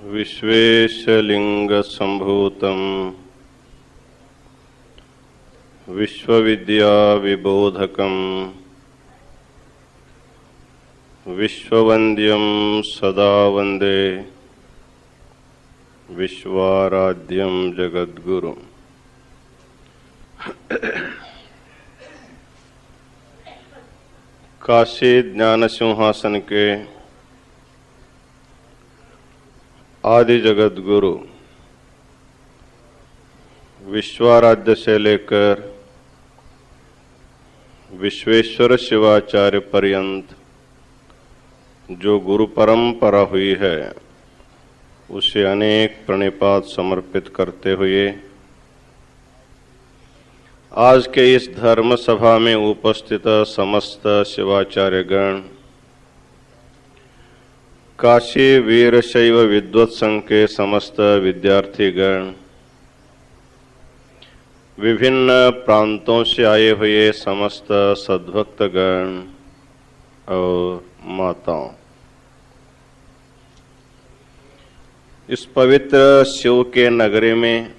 विश्वेशलिंगसंभूतं विश्वविद्याविबोधकं विश्ववन्द्यं सदा वन्दे विश्वाराध्यं जगद्गुरुं। काशी ज्ञान सिंहासन के आदि जगत गुरु विश्वाराध्य से लेकर विश्वेश्वर शिवाचार्य पर्यंत जो गुरु परंपरा हुई है उसे अनेक प्रणिपात समर्पित करते हुए आज के इस धर्म सभा में उपस्थित समस्त शिवाचार्य गण, काशी वीरशैव विद्वत संघ के समस्त विद्यार्थीगण, विभिन्न प्रांतों से आए हुए समस्त सद्भक्तगण और माताओं, इस पवित्र शिव के नगरी में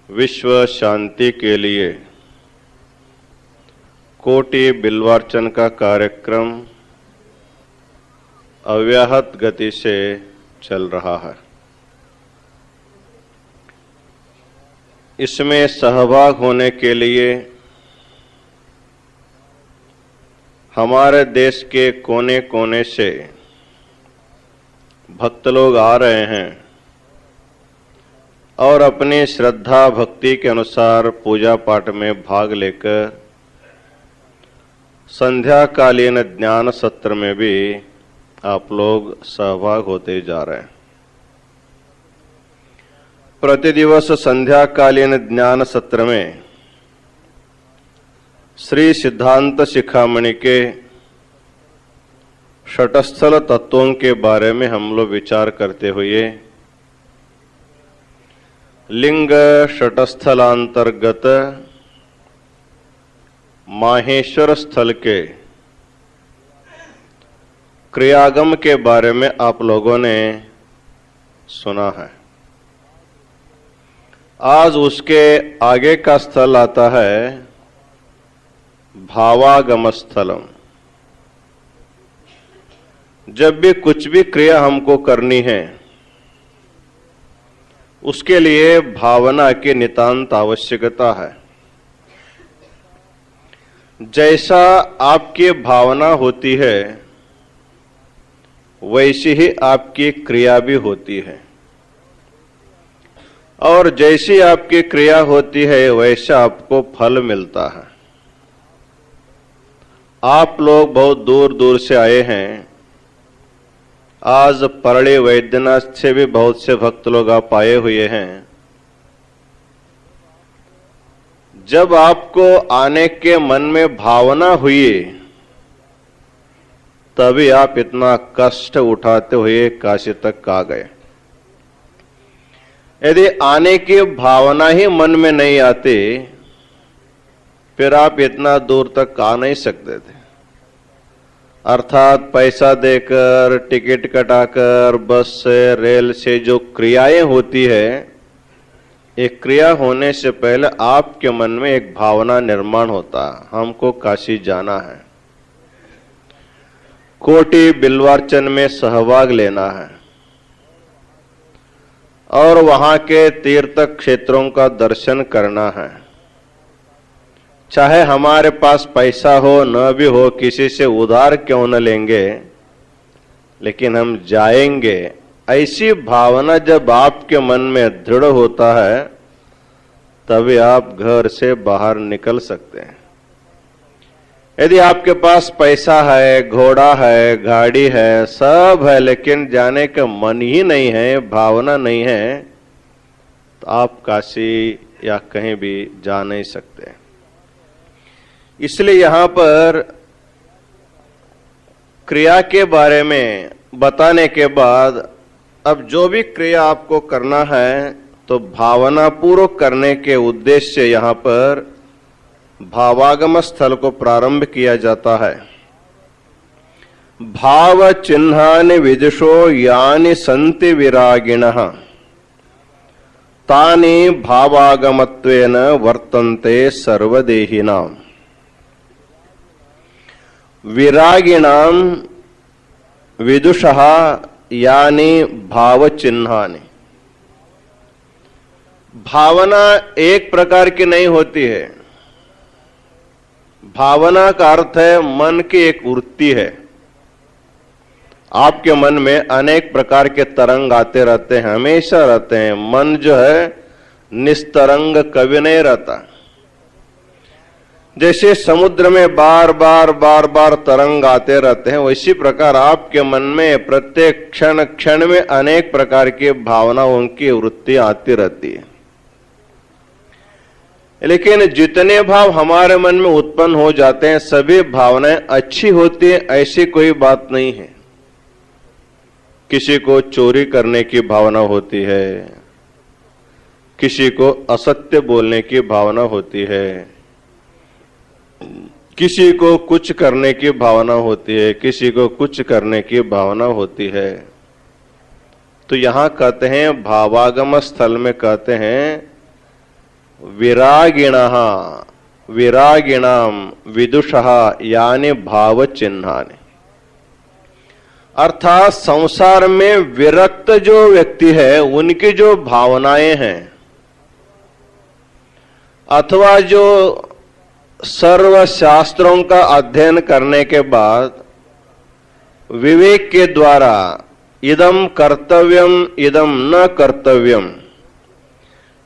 विश्व शांति के लिए कोटि बिल्वार्चन का कार्यक्रम अव्याहत गति से चल रहा है। इसमें सहभाग होने के लिए हमारे देश के कोने कोने से भक्त लोग आ रहे हैं और अपनी श्रद्धा भक्ति के अनुसार पूजा पाठ में भाग लेकर संध्याकालीन ज्ञान सत्र में भी आप लोग सहभाग होते जा रहे हैं। प्रतिदिवस संध्याकालीन ज्ञान सत्र में श्री सिद्धांत शिखामणि के षटस्थल तत्वों के बारे में हम लोग विचार करते हुए लिंग षटस्थलांतर्गत माहेश्वर स्थल के क्रियागम के बारे में आप लोगों ने सुना है। आज उसके आगे का स्थल आता है भावागम स्थलम। जब भी कुछ भी क्रिया हमको करनी है उसके लिए भावना की नितांत आवश्यकता है। जैसा आपकी भावना होती है वैसी ही आपकी क्रिया भी होती है, और जैसी आपकी क्रिया होती है वैसा आपको फल मिलता है। आप लोग बहुत दूर दूर से आए हैं। आज परली वैद्यनाथ से भी बहुत से भक्त लोग आप आए हुए हैं। जब आपको आने के मन में भावना हुई तभी आप इतना कष्ट उठाते हुए काशी तक आ गए। यदि आने की भावना ही मन में नहीं आती फिर आप इतना दूर तक आ नहीं सकते थे। अर्थात पैसा देकर, टिकट कटाकर, बस से, रेल से जो क्रियाएं होती है, एक क्रिया होने से पहले आपके मन में एक भावना निर्माण होता है, हमको काशी जाना है, कोटि बिल्वार्चन में सहभाग लेना है और वहां के तीर्थ क्षेत्रों का दर्शन करना है। चाहे हमारे पास पैसा हो न भी हो, किसी से उधार क्यों न लेंगे, लेकिन हम जाएंगे। ऐसी भावना जब आपके मन में दृढ़ होता है तभी आप घर से बाहर निकल सकते हैं। यदि आपके पास पैसा है, घोड़ा है, गाड़ी है, सब है, लेकिन जाने का मन ही नहीं है, भावना नहीं है, तो आप काशी या कहीं भी जा नहीं सकते। इसलिए यहां पर क्रिया के बारे में बताने के बाद अब जो भी क्रिया आपको करना है तो भावना पूर्वक करने के उद्देश्य से यहां पर भावागम स्थल को प्रारंभ किया जाता है। भाव चिन्हानि विदुषो यानि सन्ति विरागिणः तानि भावागमत्वेन वर्तन्ते सर्वदेहिनां। विरागिणां विदुषः यानि भाव चिन्हानि। भावना एक प्रकार की नहीं होती है। भावना का अर्थ है मन की एक वृत्ति है। आपके मन में अनेक प्रकार के तरंग आते रहते हैं, हमेशा रहते हैं। मन जो है निस्तरंग कभी नहीं रहता। जैसे समुद्र में बार बार तरंग आते रहते हैं, वैसी प्रकार आपके मन में प्रत्येक क्षण क्षण में अनेक प्रकार की भावनाओं की वृत्ति आती रहती है। लेकिन जितने भाव हमारे मन में उत्पन्न हो जाते हैं, सभी भावनाएं अच्छी होती है, ऐसी कोई बात नहीं है। किसी को चोरी करने की भावना होती है, किसी को असत्य बोलने की भावना होती है, किसी को कुछ करने की भावना होती है, किसी को कुछ करने की भावना होती है। तो यहां कहते हैं, भावागम स्थल में कहते हैं, विरागिणः विरागिणाम विदुषः यानि भाव चिन्हानि। अर्थात संसार में विरक्त जो व्यक्ति है, उनकी जो भावनाएं हैं, अथवा जो सर्व शास्त्रों का अध्ययन करने के बाद विवेक के द्वारा इदम कर्तव्यम इदम न कर्तव्यम,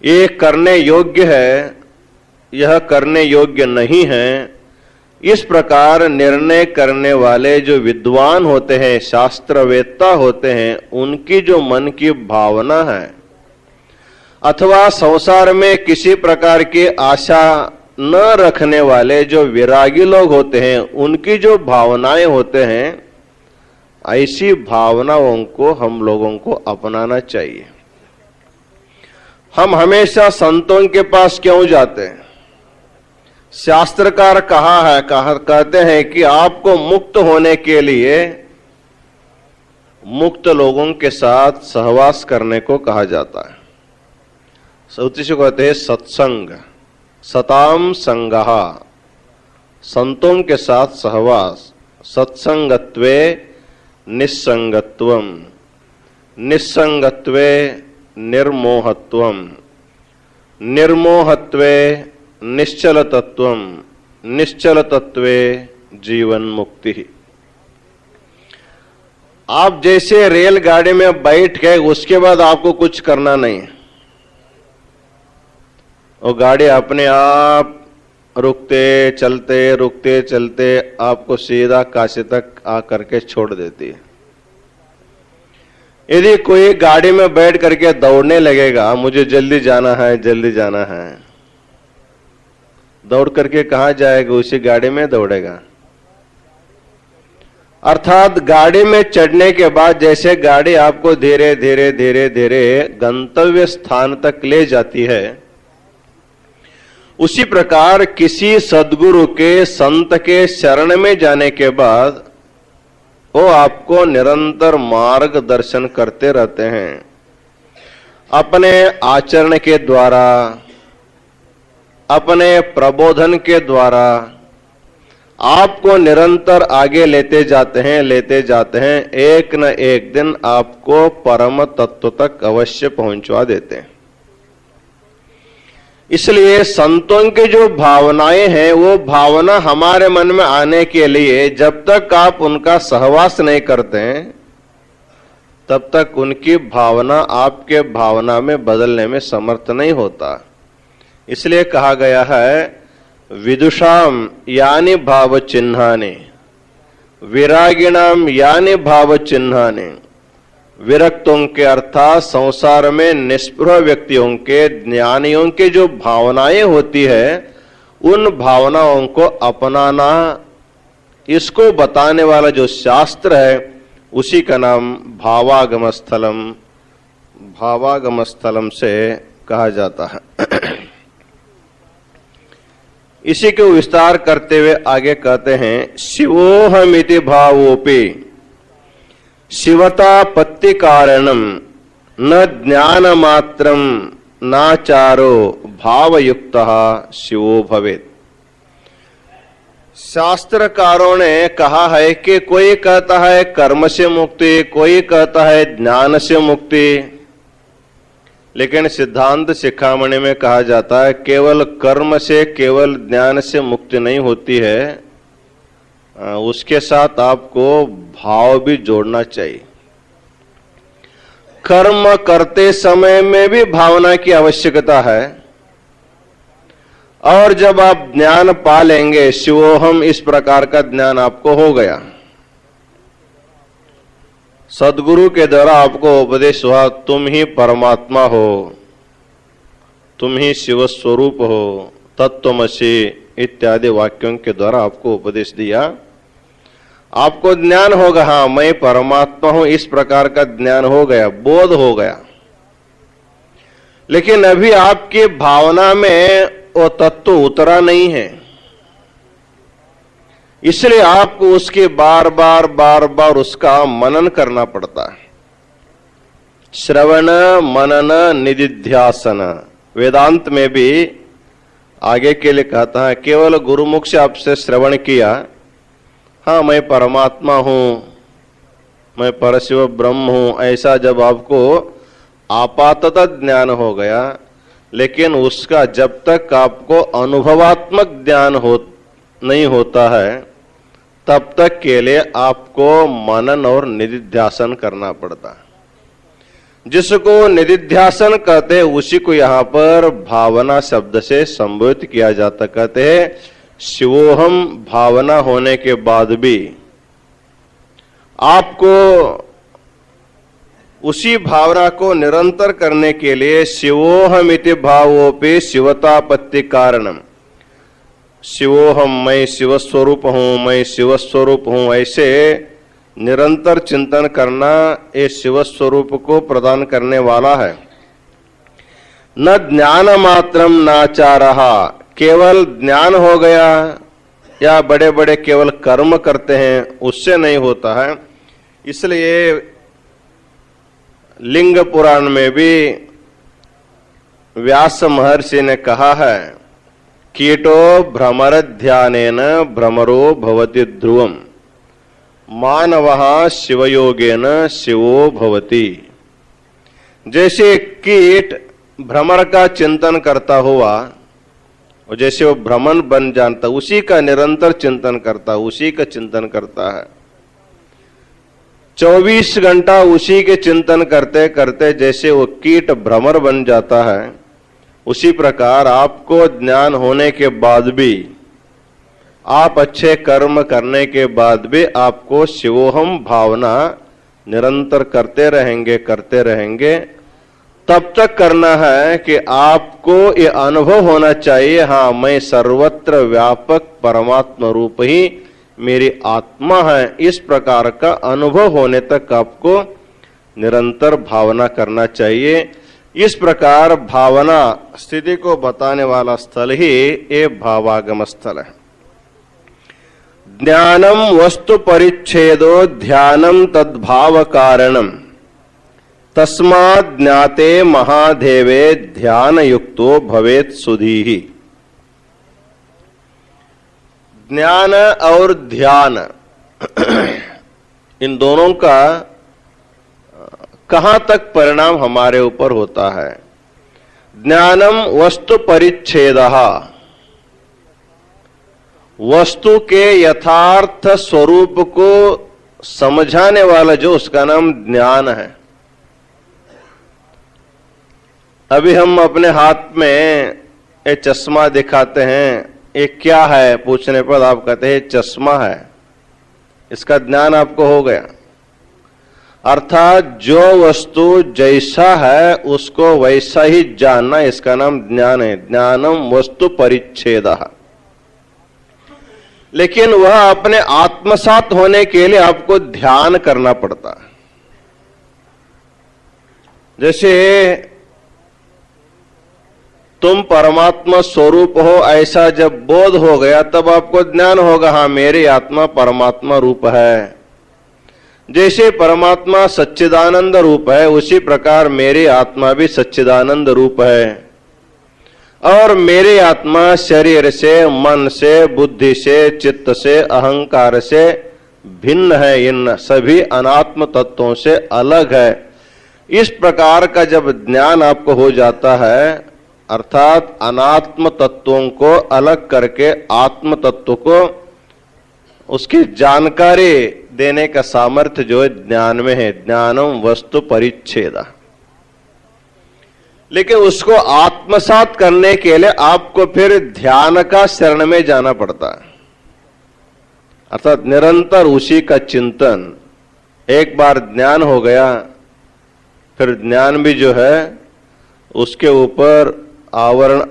ये करने योग्य है, यह करने योग्य नहीं है, इस प्रकार निर्णय करने वाले जो विद्वान होते हैं, शास्त्रवेत्ता होते हैं, उनकी जो मन की भावना है, अथवा संसार में किसी प्रकार की आशा न रखने वाले जो विरागी लोग होते हैं, उनकी जो भावनाएं होते हैं, ऐसी भावनाओं को हम लोगों को अपनाना चाहिए। हम हमेशा संतों के पास क्यों जाते हैं? शास्त्रकार कहते हैं कि आपको मुक्त होने के लिए मुक्त लोगों के साथ सहवास करने को कहा जाता है। सौती से कहते हैं सत्संग, सताम संगः, संतों के साथ सहवास। सत्संगत्वे निस्संगत्वम, निस्संगत्वे निर्मोहत्वम, निर्मोहत्वे निश्चल तत्वम, निश्चल तत्वे जीवन मुक्ति। आप जैसे रेलगाड़ी में बैठ गए, उसके बाद आपको कुछ करना नहीं, वो गाड़ी अपने आप रुकते चलते आपको सीधा काशी तक आकर के छोड़ देती है। यदि कोई गाड़ी में बैठ करके दौड़ने लगेगा, मुझे जल्दी जाना है, जल्दी जाना है, दौड़ करके कहां जाएगा? उसी गाड़ी में दौड़ेगा। अर्थात गाड़ी में चढ़ने के बाद जैसे गाड़ी आपको धीरे धीरे धीरे धीरे गंतव्य स्थान तक ले जाती है, उसी प्रकार किसी सद्गुरु के, संत के शरण में जाने के बाद वो आपको निरंतर मार्गदर्शन करते रहते हैं। अपने आचरण के द्वारा, अपने प्रबोधन के द्वारा आपको निरंतर आगे लेते जाते हैं। एक न एक दिन आपको परम तत्व तक अवश्य पहुंचवा देते हैं। इसलिए संतों की जो भावनाएं हैं, वो भावना हमारे मन में आने के लिए जब तक आप उनका सहवास नहीं करते हैं, तब तक उनकी भावना आपके भावना में बदलने में समर्थ नहीं होता। इसलिए कहा गया है, विदुषाम यानि भाव चिन्हानि, विरागिणाम यानि भाव चिन्हानि। विरक्तों के अर्थात संसार में निष्पृह व्यक्तियों के, ज्ञानियों के जो भावनाएं होती है, उन भावनाओं को अपनाना, इसको बताने वाला जो शास्त्र है, उसी का नाम भावागम स्थलम, भावागम स्थलम से कहा जाता है। इसी को विस्तार करते हुए आगे कहते हैं, शिवोहमिति भावोपि शिवतापत्ति कारणम न ज्ञान मात्रम नाचारो भावयुक्तः शिवो भवेत्। शास्त्रकारों ने कहा है कि कोई कहता है कर्म से मुक्ति, कोई कहता है ज्ञान से मुक्ति, लेकिन सिद्धांत शिखामणि में कहा जाता है केवल कर्म से, केवल ज्ञान से मुक्ति नहीं होती है, उसके साथ आपको भाव भी जोड़ना चाहिए। कर्म करते समय में भी भावना की आवश्यकता है, और जब आप ज्ञान पा लेंगे, शिवोहम इस प्रकार का ज्ञान आपको हो गया, सदगुरु के द्वारा आपको उपदेश हुआ तुम ही परमात्मा हो, तुम ही शिव स्वरूप हो, तत्त्वमसि इत्यादि वाक्यों के द्वारा आपको उपदेश दिया, आपको ज्ञान होगा, हाँ मैं परमात्मा हूं, इस प्रकार का ज्ञान हो गया, बोध हो गया। लेकिन अभी आपकी भावना में वो तत्व उतरा नहीं है, इसलिए आपको उसके बार बार उसका मनन करना पड़ता है। श्रवण मनन निदिध्यासन, वेदांत में भी आगे के लिए कहता है केवल गुरुमुख से आपसे श्रवण किया, हाँ मैं परमात्मा हूं, मैं परशिव ब्रह्म हूं, ऐसा जब आपको आपाततः ज्ञान हो गया, लेकिन उसका जब तक आपको अनुभवात्मक ज्ञान नहीं होता है, तब तक के लिए आपको मनन और निदिध्यासन करना पड़ता है। जिसको निदिध्यासन कहते हैं उसी को यहां पर भावना शब्द से संबोधित किया जाता। कहते हैं शिवोहम भावना होने के बाद भी आपको उसी भावना को निरंतर करने के लिए शिवोहम इति भावोपि शिवतापत्ति कारणम, शिवोहम मैं शिव स्वरूप हूं, मैं शिव स्वरूप हूं, ऐसे निरंतर चिंतन करना ये शिव स्वरूप को प्रदान करने वाला है। न ज्ञान मात्रम नाचारहा, केवल ज्ञान हो गया या बड़े बड़े केवल कर्म करते हैं उससे नहीं होता है। इसलिए लिंग पुराण में भी व्यास महर्षि ने कहा है कीटो भ्रमर ध्यानेन भ्रमरो भवति ध्रुवम मानवः शिवयोगेन शिवो भवति। जैसे कीट भ्रमर का चिंतन करता हुआ, और जैसे वो भ्रमण बन जानता, उसी का निरंतर चिंतन करता, उसी का चिंतन करता है, 24 घंटा उसी के चिंतन करते करते जैसे वो कीट भ्रमर बन जाता है, उसी प्रकार आपको ज्ञान होने के बाद भी, आप अच्छे कर्म करने के बाद भी आपको शिवोहम भावना निरंतर करते रहेंगे। तब तक करना है कि आपको ये अनुभव होना चाहिए, हाँ मैं सर्वत्र व्यापक परमात्मा रूप ही मेरी आत्मा है। इस प्रकार का अनुभव होने तक आपको निरंतर भावना करना चाहिए। इस प्रकार भावना स्थिति को बताने वाला स्थल ही ये भावागम स्थल है। ज्ञानम वस्तु परिच्छेदो ध्यानम तद्भाव कारणम तस्मात् ज्ञाते महादेवे ध्यान युक्तो भवेत् सुधीहि। ज्ञान और ध्यान इन दोनों का कहां तक परिणाम हमारे ऊपर होता है। ज्ञानम वस्तु परिच्छेदः, वस्तु के यथार्थ स्वरूप को समझाने वाला जो, उसका नाम ज्ञान है। अभी हम अपने हाथ में एक चश्मा दिखाते हैं, ये क्या है पूछने पर आप कहते हैं चश्मा है, इसका ज्ञान आपको हो गया। अर्थात जो वस्तु जैसा है उसको वैसा ही जानना, इसका नाम ज्ञान है। ज्ञानम वस्तु परिच्छेदः। लेकिन वह अपने आत्मसात होने के लिए आपको ध्यान करना पड़ता है। जैसे तुम परमात्मा स्वरूप हो ऐसा जब बोध हो गया, तब आपको ज्ञान होगा, हाँ मेरी आत्मा परमात्मा रूप है। जैसे परमात्मा सच्चिदानंद रूप है, उसी प्रकार मेरी आत्मा भी सच्चिदानंद रूप है। और मेरी आत्मा शरीर से, मन से, बुद्धि से, चित्त से, अहंकार से भिन्न है, इन सभी अनात्म तत्वों से अलग है। इस प्रकार का जब ज्ञान आपको हो जाता है, अर्थात अनात्म तत्वों को अलग करके आत्म तत्व को उसकी जानकारी देने का सामर्थ्य जो है ज्ञान में है, ज्ञानम वस्तु परिच्छेद। लेकिन उसको आत्मसात करने के लिए आपको फिर ध्यान का शरण में जाना पड़ता है, अर्थात निरंतर उसी का चिंतन। एक बार ज्ञान हो गया, फिर ज्ञान भी जो है उसके ऊपर आवरण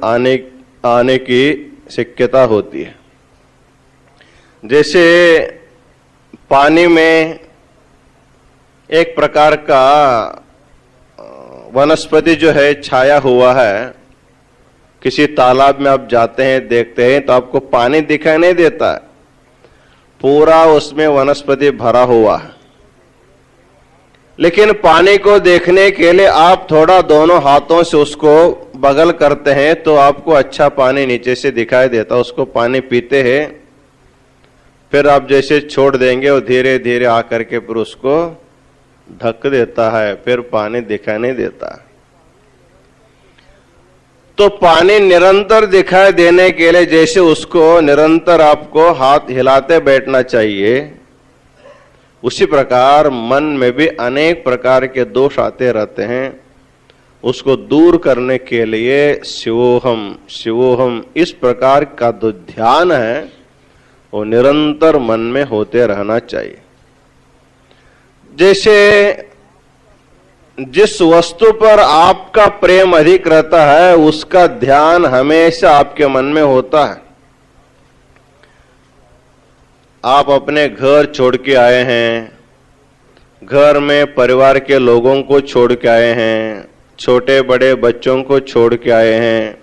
आने की शक्यता होती है। जैसे पानी में एक प्रकार का वनस्पति जो है छाया हुआ है, किसी तालाब में आप जाते हैं, देखते हैं तो आपको पानी दिखाई नहीं देता है, पूरा उसमें वनस्पति भरा हुआ है। लेकिन पानी को देखने के लिए आप थोड़ा दोनों हाथों से उसको बगल करते हैं तो आपको अच्छा पानी नीचे से दिखाई देता, उसको पानी पीते हैं। फिर आप जैसे छोड़ देंगे वो धीरे धीरे आकर के फिर उसको ढक देता है, फिर पानी दिखाई नहीं देता। तो पानी निरंतर दिखाई देने के लिए जैसे उसको निरंतर आपको हाथ हिलाते बैठना चाहिए, उसी प्रकार मन में भी अनेक प्रकार के दोष आते रहते हैं। उसको दूर करने के लिए शिवोहम शिवोहम इस प्रकार का जो ध्यान है वो निरंतर मन में होते रहना चाहिए। जैसे जिस वस्तु पर आपका प्रेम अधिक रहता है उसका ध्यान हमेशा आपके मन में होता है। आप अपने घर छोड़ के आए हैं, घर में परिवार के लोगों को छोड़ के आए हैं, छोटे बड़े बच्चों को छोड़ के आए हैं,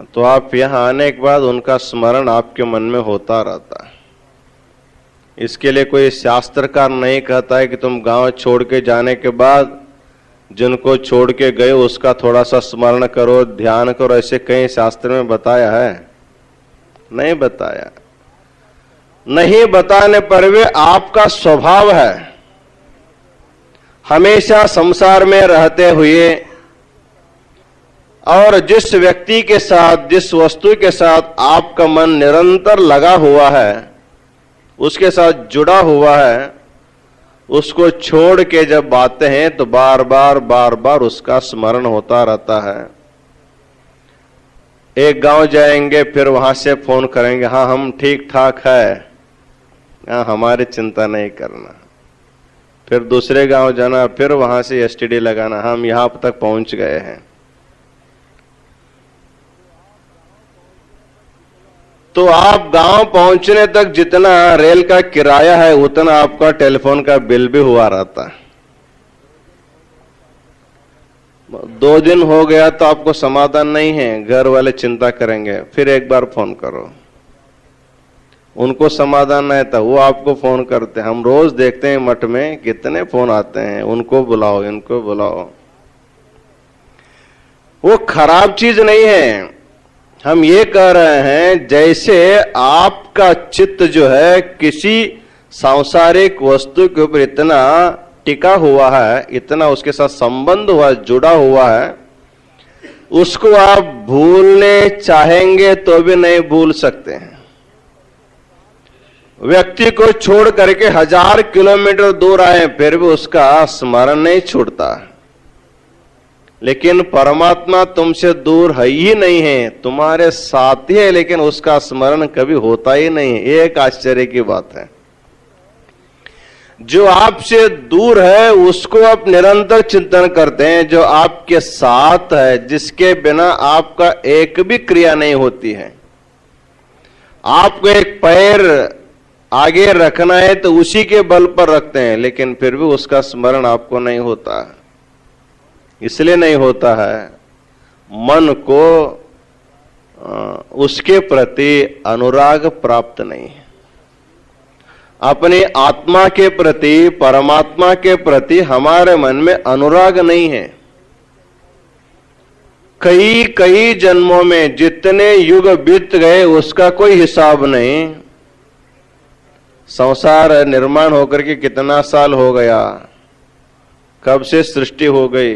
तो आप यहाँ आने के बाद उनका स्मरण आपके मन में होता रहता है। इसके लिए कोई शास्त्रकार नहीं कहता है कि तुम गांव छोड़ के जाने के बाद जिनको छोड़ के गए उसका थोड़ा सा स्मरण करो, ध्यान करो, ऐसे कहीं शास्त्र में बताया है? नहीं बताया। नहीं बताने पर भी आपका स्वभाव है, हमेशा संसार में रहते हुए और जिस व्यक्ति के साथ, जिस वस्तु के साथ आपका मन निरंतर लगा हुआ है, उसके साथ जुड़ा हुआ है, उसको छोड़ के जब आते हैं तो बार बार उसका स्मरण होता रहता है। एक गांव जाएंगे, फिर वहां से फोन करेंगे, हाँ हम ठीक ठाक है, हाँ हमारी चिंता नहीं करना। फिर दूसरे गांव जाना, फिर वहां से एसटीडी लगाना, हम यहां तक पहुंच गए हैं। तो आप गांव पहुंचने तक जितना रेल का किराया है उतना आपका टेलीफोन का बिल भी हुआ रहता है। 2 दिन हो गया तो आपको समाधान नहीं है, घर वाले चिंता करेंगे, फिर एक बार फोन करो। उनको समाधान नहीं था, वो आपको फोन करते हैं। हम रोज देखते हैं मठ में कितने फोन आते हैं, उनको बुलाओ, इनको बुलाओ। वो खराब चीज नहीं है। हम ये कह रहे हैं जैसे आपका चित्त जो है किसी सांसारिक वस्तु के ऊपर इतना टिका हुआ है, इतना उसके साथ संबंध हुआ, जुड़ा हुआ है, उसको आप भूलने चाहेंगे तो भी नहीं भूल सकते हैं। व्यक्ति को छोड़ करके 1000 किलोमीटर दूर आए फिर भी उसका स्मरण नहीं छूटता। लेकिन परमात्मा तुमसे दूर है ही नहीं है, तुम्हारे साथ ही है, लेकिन उसका स्मरण कभी होता ही नहीं है। ये एक आश्चर्य की बात है। जो आपसे दूर है उसको आप निरंतर चिंतन करते हैं, जो आपके साथ है, जिसके बिना आपका एक भी क्रिया नहीं होती है। आपको एक पैर आगे रखना है तो उसी के बल पर रखते हैं, लेकिन फिर भी उसका स्मरण आपको नहीं होता है। इसलिए नहीं होता है, मन को उसके प्रति अनुराग प्राप्त नहीं है। अपनी आत्मा के प्रति, परमात्मा के प्रति हमारे मन में अनुराग नहीं है। कई कई जन्मों में जितने युग बीत गए उसका कोई हिसाब नहीं। संसार निर्माण होकर के कितना साल हो गया, कब से सृष्टि हो गई,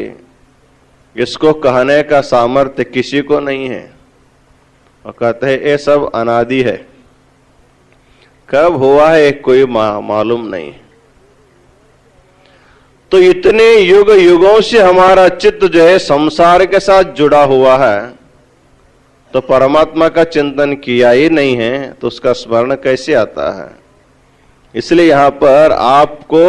इसको कहने का सामर्थ्य किसी को नहीं है। और कहते हैं ये सब अनादि है, कब हुआ है कोई मालूम नहीं। तो इतने युग युगों से हमारा चित्त जो है संसार के साथ जुड़ा हुआ है, तो परमात्मा का चिंतन किया ही नहीं है तो उसका स्मरण कैसे आता है। इसलिए यहां पर आपको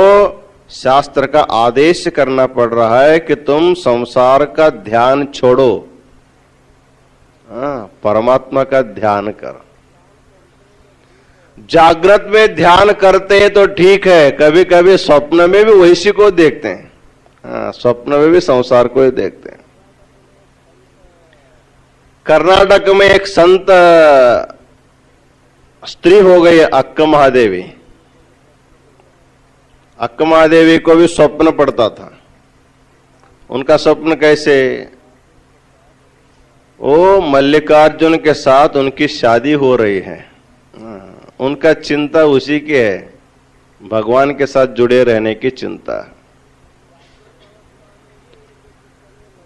शास्त्र का आदेश करना पड़ रहा है कि तुम संसार का ध्यान छोड़ो, परमात्मा का ध्यान कर। जागृत में ध्यान करते हैं तो ठीक है, कभी कभी स्वप्न में भी वैसी को देखते हैं। स्वप्न में भी संसार को ही देखते हैं। कर्नाटक में एक संत स्त्री हो गई, अक्का महादेवी। अक्का महादेवी को भी स्वप्न पड़ता था। उनका स्वप्न कैसे, वो मल्लिकार्जुन के साथ उनकी शादी हो रही है, उनका चिंता उसी की है, भगवान के साथ जुड़े रहने की चिंता।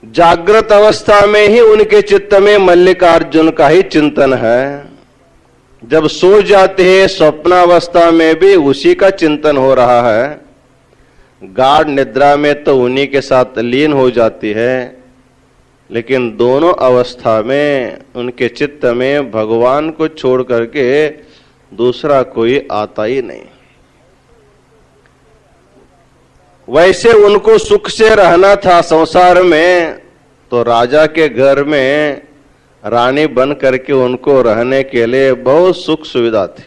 जागृत अवस्था में ही उनके चित्त में मल्लिकार्जुन का ही चिंतन है। जब सो जाते हैं स्वप्नावस्था में भी उसी का चिंतन हो रहा है। गाढ़ निद्रा में तो उन्हीं के साथ लीन हो जाती है, लेकिन दोनों अवस्था में उनके चित्त में भगवान को छोड़ करके दूसरा कोई आता ही नहीं। वैसे उनको सुख से रहना था संसार में, तो राजा के घर में रानी बन करके उनको रहने के लिए बहुत सुख सुविधा थी,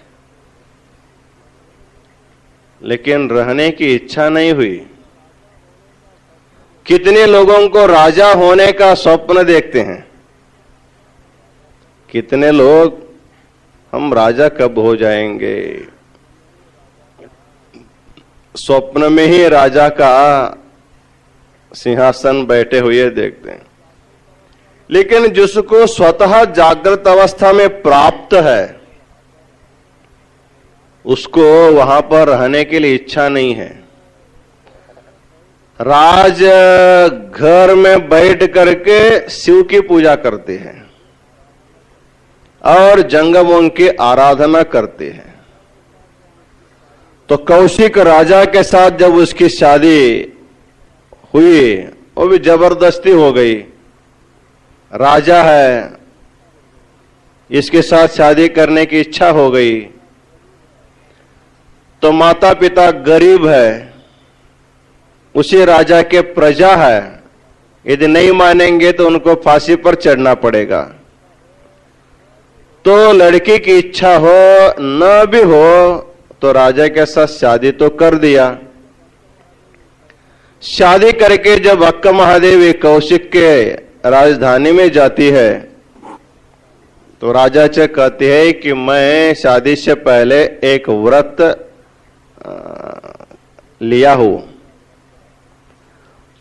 लेकिन रहने की इच्छा नहीं हुई। कितने लोगों को राजा होने का स्वप्न देखते हैं, कितने लोग हम राजा कब हो जाएंगे, स्वप्न में ही राजा का सिंहासन बैठे हुए देखते हैं। लेकिन जिसको स्वतः जागृत अवस्था में प्राप्त है, उसको वहां पर रहने के लिए इच्छा नहीं है। राज घर में बैठ करके शिव की पूजा करते हैं और जंगमों की आराधना करते हैं। तो कौशिक राजा के साथ जब उसकी शादी हुई, वो भी जबरदस्ती हो गई। राजा है, इसके साथ शादी करने की इच्छा हो गई। तो माता पिता गरीब है, उसी राजा के प्रजा है, यदि नहीं मानेंगे तो उनको फांसी पर चढ़ना पड़ेगा। तो लड़की की इच्छा हो न भी हो तो राजा के साथ शादी तो कर दिया। शादी करके जब अक्का महादेवी कौशिक के राजधानी में जाती है, तो राजा से कहती है कि मैं शादी से पहले एक व्रत लिया हूं,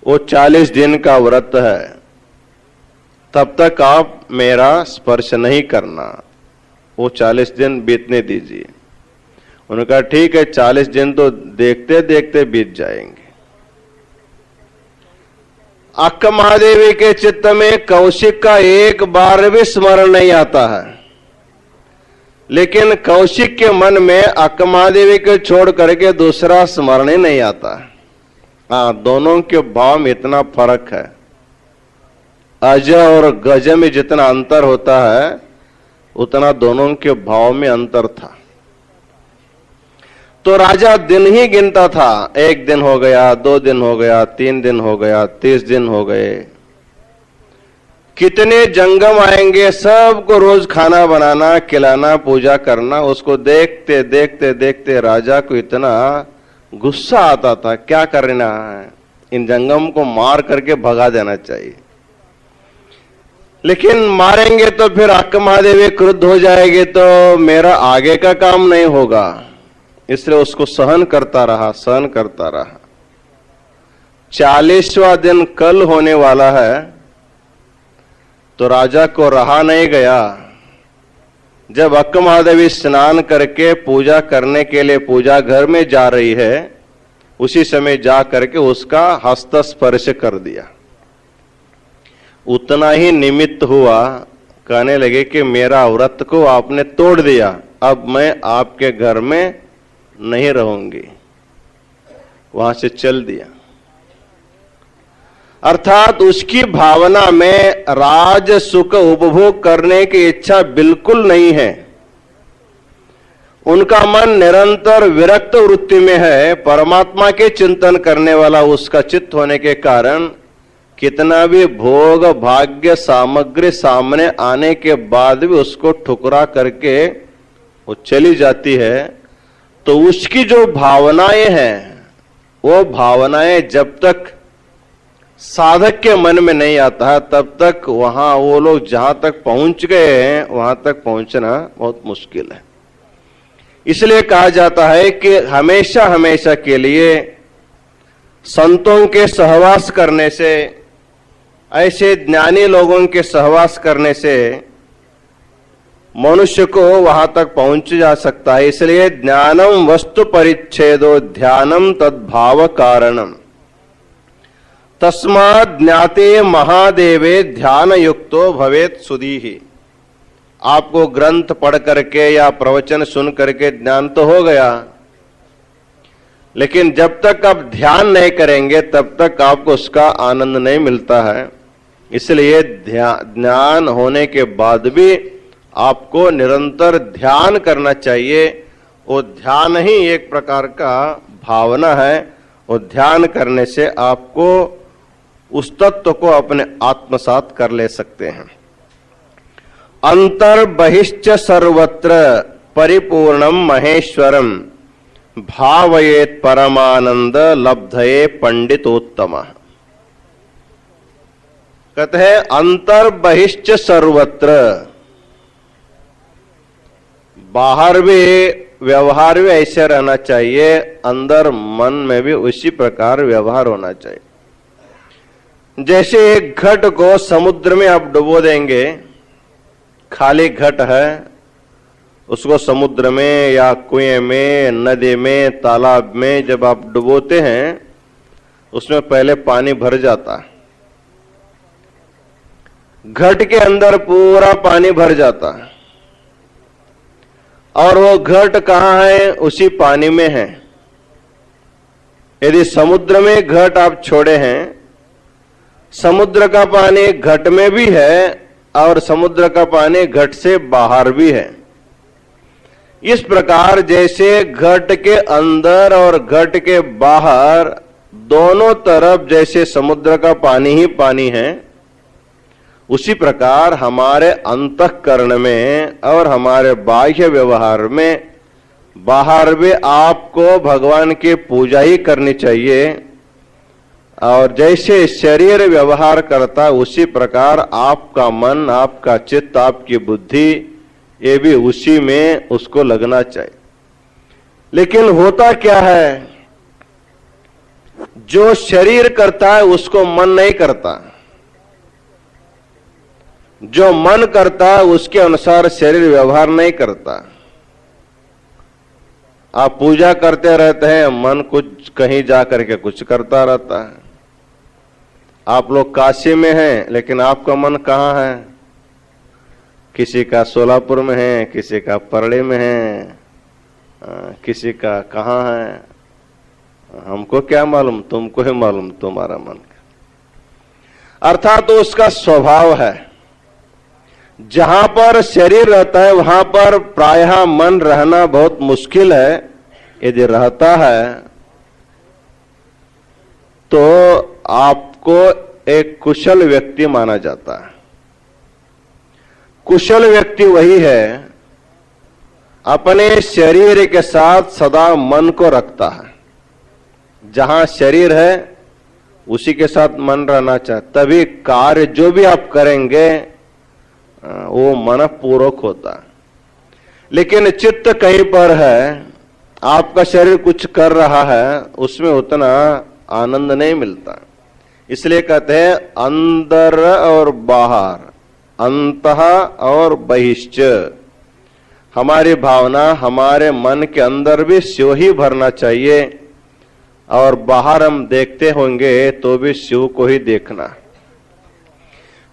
वो 40 दिन का व्रत है, तब तक आप मेरा स्पर्श नहीं करना, वो 40 दिन बीतने दीजिए। उन्होंने कहा ठीक है, 40 दिन तो देखते देखते बीत जाएंगे। अक्का महादेवी के चित्त में कौशिक का एक बार भी स्मरण नहीं आता है, लेकिन कौशिक के मन में अक्का महादेवी को छोड़ करके दूसरा स्मरण ही नहीं आता। दोनों के भाव में इतना फर्क है। अज और गज में जितना अंतर होता है, उतना दोनों के भाव में अंतर था। तो राजा दिन ही गिनता था, 1 दिन हो गया, 2 दिन हो गया, 3 दिन हो गया, 30 दिन हो गए। कितने जंगम आएंगे, सबको रोज खाना बनाना, खिलाना, पूजा करना। उसको देखते देखते देखते राजा को इतना गुस्सा आता था, क्या करना है, इन जंगम को मार करके भगा देना चाहिए। लेकिन मारेंगे तो फिर अक्का महादेवी क्रुद्ध हो जाएगी, तो मेरा आगे का काम नहीं होगा, इसलिए उसको सहन करता रहा, सहन करता रहा। 40वां दिन कल होने वाला है, तो राजा को रहा नहीं गया। जब अक्क महादेवी स्नान करके पूजा करने के लिए पूजा घर में जा रही है, उसी समय जा करके उसका हस्त स्पर्श कर दिया। उतना ही निमित्त हुआ, कहने लगे कि मेरा व्रत को आपने तोड़ दिया, अब मैं आपके घर में नहीं रहूंगी। वहां से चल दिया। अर्थात उसकी भावना में राज सुख उपभोग करने की इच्छा बिल्कुल नहीं है। उनका मन निरंतर विरक्त वृत्ति में है। परमात्मा के चिंतन करने वाला उसका चित्त होने के कारण कितना भी भोग भाग्य सामग्री सामने आने के बाद भी उसको ठुकरा करके वो चली जाती है। तो उसकी जो भावनाएं हैं, वो भावनाएं जब तक साधक के मन में नहीं आता है, तब तक वहां वो लोग जहां तक पहुंच गए हैं, वहां तक पहुंचना बहुत मुश्किल है। इसलिए कहा जाता है कि हमेशा हमेशा के लिए संतों के सहवास करने से, ऐसे ज्ञानी लोगों के सहवास करने से मनुष्य को वहां तक पहुंच जा सकता है। इसलिए ज्ञानम वस्तु परिच्छेदो ध्यानम तद्भाव कारणम, तस्मात् ज्ञाते महादेवे ध्यान युक्तो भवेत सुधीहि। आपको ग्रंथ पढ़ करके या प्रवचन सुन करके ज्ञान तो हो गया, लेकिन जब तक आप ध्यान नहीं करेंगे तब तक आपको उसका आनंद नहीं मिलता है। इसलिए ज्ञान होने के बाद भी आपको निरंतर ध्यान करना चाहिए। वो ध्यान ही एक प्रकार का भावना है। वो ध्यान करने से आपको उस तत्व को अपने आत्मसात कर ले सकते हैं। अंतर बहिश्च सर्वत्र परिपूर्णम महेश्वरम भावयेत परमानंद लब्धये पंडितोत्तम। कहते हैं अंतर बहिश्च सर्वत्र, बाहर भी व्यवहार भी ऐसे रहना चाहिए, अंदर मन में भी उसी प्रकार व्यवहार होना चाहिए। जैसे एक घट को समुद्र में आप डुबो देंगे, खाली घट है, उसको समुद्र में या कुएं में, नदी में, तालाब में जब आप डुबोते हैं, उसमें पहले पानी भर जाता है। घट के अंदर पूरा पानी भर जाता है और वो घट कहां है? उसी पानी में है। यदि समुद्र में घट आप छोड़े हैं, समुद्र का पानी घट में भी है और समुद्र का पानी घट से बाहर भी है। इस प्रकार जैसे घट के अंदर और घट के बाहर दोनों तरफ जैसे समुद्र का पानी ही पानी है, उसी प्रकार हमारे अंतःकरण में और हमारे बाह्य व्यवहार में बाहर भी आपको भगवान की पूजा ही करनी चाहिए। और जैसे शरीर व्यवहार करता है, उसी प्रकार आपका मन, आपका चित्त, आपकी बुद्धि, ये भी उसी में उसको लगना चाहिए। लेकिन होता क्या है, जो शरीर करता है उसको मन नहीं करता, जो मन करता है उसके अनुसार शरीर व्यवहार नहीं करता। आप पूजा करते रहते हैं, मन कुछ कहीं जा करके कुछ करता रहता है। आप लोग काशी में हैं, लेकिन आपका मन कहाँ है? किसी का सोलापुर में है, किसी का परले में है, किसी का कहाँ है, हमको क्या मालूम, तुमको ही मालूम तुम्हारा मन का। अर्थात तो उसका स्वभाव है। जहां पर शरीर रहता है वहां पर प्रायः मन रहना बहुत मुश्किल है। यदि रहता है तो आपको एक कुशल व्यक्ति माना जाता है। कुशल व्यक्ति वही है अपने शरीर के साथ सदा मन को रखता है। जहां शरीर है उसी के साथ मन रहना चाहिए, तभी कार्य जो भी आप करेंगे वो मनपूर्वक होता है। लेकिन चित्त कहीं पर है आपका शरीर कुछ कर रहा है, उसमें उतना आनंद नहीं मिलता। इसलिए कहते हैं अंदर और बाहर, अंतः और बहिश्च। हमारी भावना हमारे मन के अंदर भी शिव ही भरना चाहिए, और बाहर हम देखते होंगे तो भी शिव को ही देखना।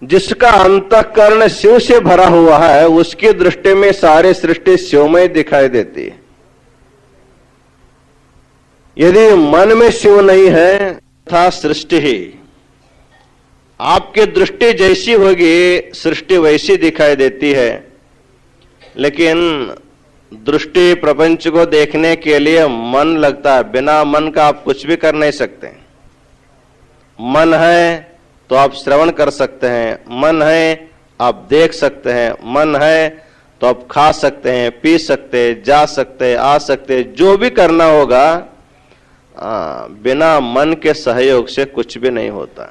जिसका अंतःकरण शिव से भरा हुआ है, उसकी दृष्टि में सारी सृष्टि शिवमय दिखाई देती है। यदि मन में शिव नहीं है तथा सृष्टि ही, आपकी दृष्टि जैसी होगी सृष्टि वैसी दिखाई देती है। लेकिन दृष्टि प्रपंच को देखने के लिए मन लगता है, बिना मन का आप कुछ भी कर नहीं सकते। मन है तो आप श्रवण कर सकते हैं, मन है आप देख सकते हैं, मन है तो आप खा सकते हैं, पी सकते हैं, जा सकते हैं, आ सकते हैं, जो भी करना होगा बिना मन के सहयोग से कुछ भी नहीं होता।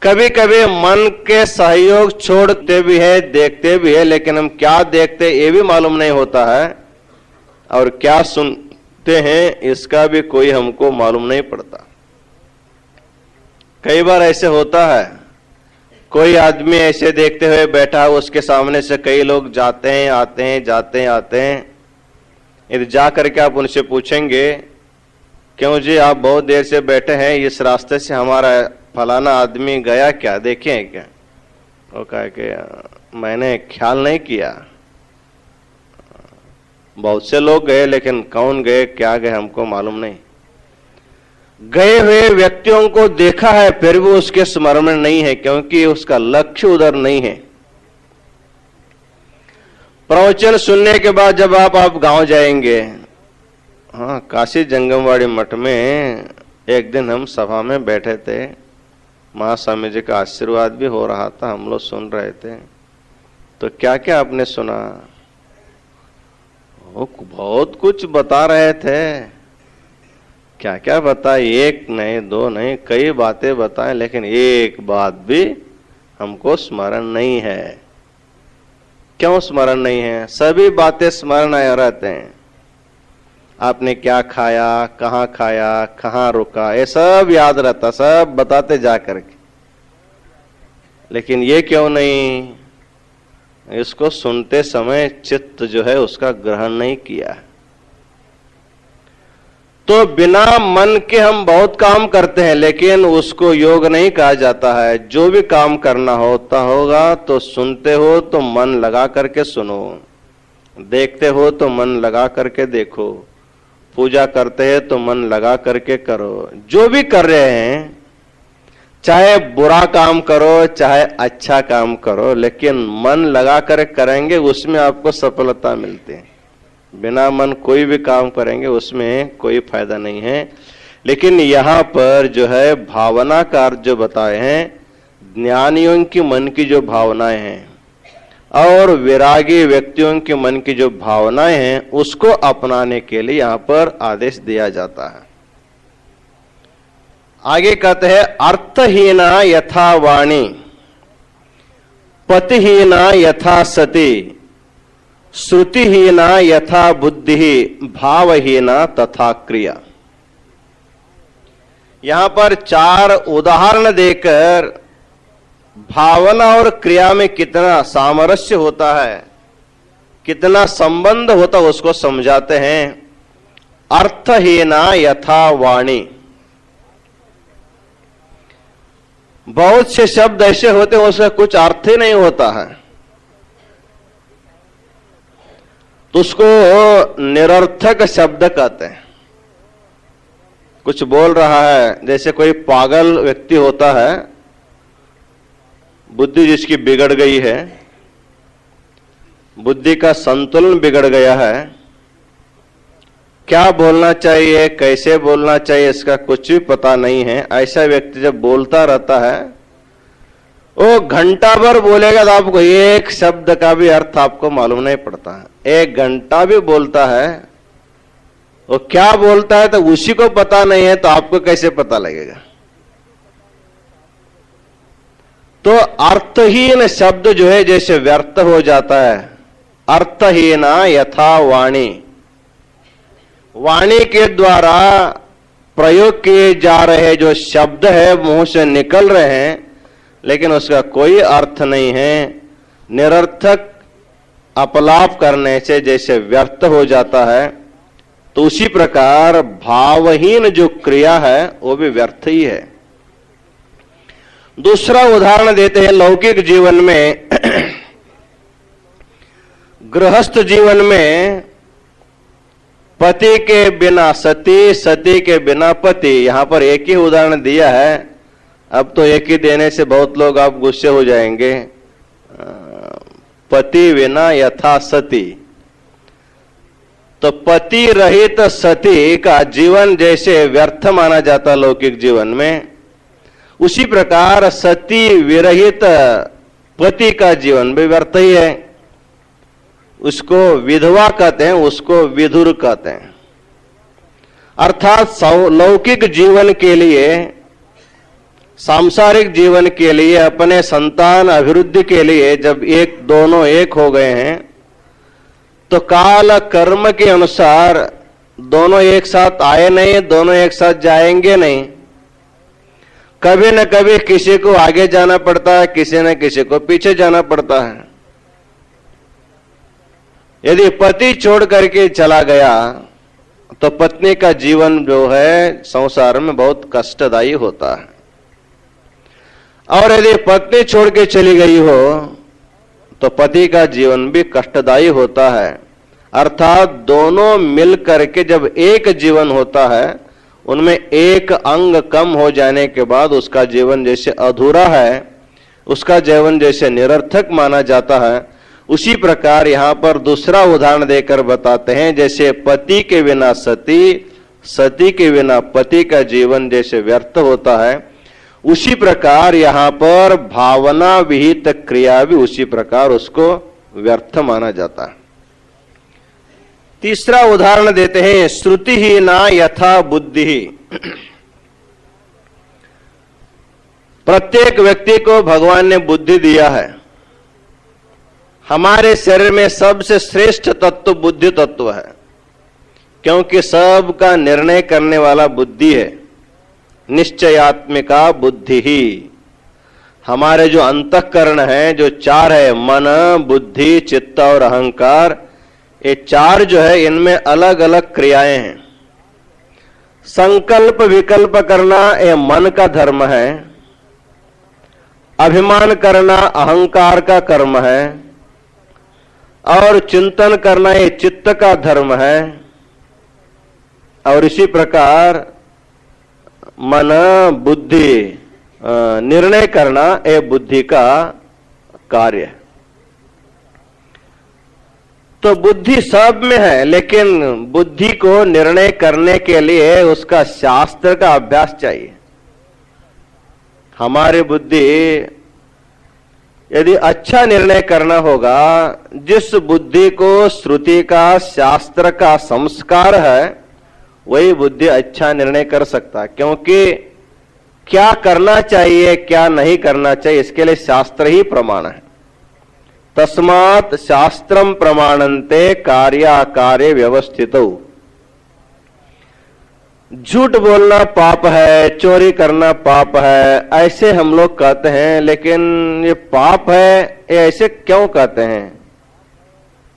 कभी कभी मन के सहयोग छोड़ते भी है, देखते भी है, लेकिन हम क्या देखते ये भी मालूम नहीं होता है, और क्या सुनते हैं इसका भी कोई हमको मालूम नहीं पड़ता। कई बार ऐसे होता है, कोई आदमी ऐसे देखते हुए बैठा, उसके सामने से कई लोग जाते हैं आते हैं, जाते हैं आते हैं। यदि जा करके आप उनसे पूछेंगे, क्यों जी आप बहुत देर से बैठे हैं, इस रास्ते से हमारा फलाना आदमी गया क्या, देखे हैं क्या? वो कहा कि मैंने ख्याल नहीं किया। बहुत से लोग गए, लेकिन कौन गए क्या गए हमको मालूम नहीं। गए हुए व्यक्तियों को देखा है, फिर भी उसके स्मरण में नहीं है, क्योंकि उसका लक्ष्य उधर नहीं है। प्रवचन सुनने के बाद जब आप गांव जाएंगे, हाँ, काशी जंगमवाड़ी मठ में एक दिन हम सभा में बैठे थे, महास्वामी जी का आशीर्वाद भी हो रहा था, हम लोग सुन रहे थे। तो क्या क्या आपने सुना? वो बहुत कुछ बता रहे थे। क्या क्या बताए? एक नहीं, दो नहीं, कई बातें बताएं, लेकिन एक बात भी हमको स्मरण नहीं है। क्यों स्मरण नहीं है? सभी बातें स्मरण आए रहते हैं। आपने क्या खाया, कहाँ रुका, ये सब याद रहता, सब बताते जा करके। लेकिन ये क्यों नहीं? इसको सुनते समय चित्त जो है उसका ग्रहण नहीं किया। तो बिना मन के हम बहुत काम करते हैं, लेकिन उसको योग नहीं कहा जाता है। जो भी काम करना होता होगा तो सुनते हो तो मन लगा करके सुनो, देखते हो तो मन लगा करके देखो, पूजा करते हैं तो मन लगा करके करो। जो भी कर रहे हैं, चाहे बुरा काम करो चाहे अच्छा काम करो, लेकिन मन लगा कर करेंगे, उसमें आपको सफलता मिलती है। बिना मन कोई भी काम करेंगे उसमें कोई फायदा नहीं है। लेकिन यहाँ पर जो है भावना का अर्थ जो बताए हैं, ज्ञानियों की मन की जो भावनाएं हैं और विरागी व्यक्तियों के मन की जो भावनाएं हैं, उसको अपनाने के लिए यहाँ पर आदेश दिया जाता है। आगे कहते हैं अर्थहीना यथा वाणी, पतिहीना यथा सती, श्रुतिहीना यथा बुद्धि, भावहीना तथा क्रिया। यहां पर 4 उदाहरण देकर भावना और क्रिया में कितना सामरस्य होता है, कितना संबंध होता है, उसको समझाते हैं। अर्थहीना यथा वाणी। बहुत से शब्द ऐसे होते हैं उसका कुछ अर्थ ही नहीं होता है, तो उसको निरर्थक शब्द कहते हैं। कुछ बोल रहा है, जैसे कोई पागल व्यक्ति होता है, बुद्धि जिसकी बिगड़ गई है, बुद्धि का संतुलन बिगड़ गया है, क्या बोलना चाहिए कैसे बोलना चाहिए इसका कुछ भी पता नहीं है, ऐसा व्यक्ति जब बोलता रहता है, वो घंटा भर बोलेगा तो आपको एक शब्द का भी अर्थ आपको मालूम नहीं पड़ता है। 1 घंटा भी बोलता है, वो क्या बोलता है तो उसी को पता नहीं है, तो आपको कैसे पता लगेगा? तो अर्थहीन शब्द जो है जैसे व्यर्थ हो जाता है। अर्थहीना यथा वाणी, वाणी के द्वारा प्रयोग किए जा रहे जो शब्द है मुंह से निकल रहे हैं, लेकिन उसका कोई अर्थ नहीं है, निरर्थक अपलाप करने से जैसे व्यर्थ हो जाता है, तो उसी प्रकार भावहीन जो क्रिया है वो भी व्यर्थ ही है। दूसरा उदाहरण देते हैं लौकिक जीवन में। गृहस्थ जीवन में पति के बिना सती, सती के बिना पति, यहां पर एक ही उदाहरण दिया है। अब तो एक ही देने से बहुत लोग आप गुस्से हो जाएंगे। पति बिना यथा सती, तो पति रहित सती का जीवन जैसे व्यर्थ माना जाता लौकिक जीवन में, उसी प्रकार सती विरहित पति का जीवन भी व्यर्थ ही है। उसको विधवा कहते हैं, उसको विधुर कहते हैं। अर्थात लौकिक जीवन के लिए, सांसारिक जीवन के लिए, अपने संतान अभिवृद्धि के लिए जब दोनों एक हो गए हैं, तो काल कर्म के अनुसार दोनों एक साथ आए नहीं, दोनों एक साथ जाएंगे नहीं। कभी न कभी किसी को आगे जाना पड़ता है, किसी न किसी को पीछे जाना पड़ता है। यदि पति छोड़ करके चला गया तो पत्नी का जीवन जो है संसार में बहुत कष्टदायी होता है, और यदि पत्नी छोड़ के चली गई हो तो पति का जीवन भी कष्टदायी होता है। अर्थात दोनों मिल करके जब एक जीवन होता है, उनमें एक अंग कम हो जाने के बाद उसका जीवन जैसे अधूरा है, उसका जीवन जैसे निरर्थक माना जाता है। उसी प्रकार यहां पर दूसरा उदाहरण देकर बताते हैं, जैसे पति के बिना सती, सती के बिना पति का जीवन जैसे व्यर्थ होता है, उसी प्रकार यहां पर भावना विहित क्रिया भी उसी प्रकार उसको व्यर्थ माना जाता है। तीसरा उदाहरण देते हैं, श्रुति ही ना यथा बुद्धि ही। प्रत्येक व्यक्ति को भगवान ने बुद्धि दिया है। हमारे शरीर में सबसे श्रेष्ठ तत्व बुद्धि तत्व है, क्योंकि सबका निर्णय करने वाला बुद्धि है। निश्चयात्मिका बुद्धि ही। हमारे जो अंतःकरण है, जो चार है, मन, बुद्धि, चित्त और अहंकार, ये चार जो है इनमें अलग अलग क्रियाएं हैं। संकल्प विकल्प करना ये मन का धर्म है, अभिमान करना अहंकार का कर्म है, और चिंतन करना ये चित्त का धर्म है, और इसी प्रकार मन, बुद्धि, निर्णय करना ये बुद्धि का कार्य है। तो बुद्धि सब में है, लेकिन बुद्धि को निर्णय करने के लिए उसका शास्त्र का अभ्यास चाहिए। हमारी बुद्धि यदि अच्छा निर्णय करना होगा, जिस बुद्धि को श्रुति का, शास्त्र का संस्कार है, वही बुद्धि अच्छा निर्णय कर सकता है। क्योंकि क्या करना चाहिए, क्या नहीं करना चाहिए, इसके लिए शास्त्र ही प्रमाण है। तस्मात् शास्त्रम प्रमाणन्ते कार्याकार्य व्यवस्थितौ। झूठ बोलना पाप है, चोरी करना पाप है, ऐसे हम लोग कहते हैं, लेकिन ये पाप है, ये ऐसे क्यों कहते हैं?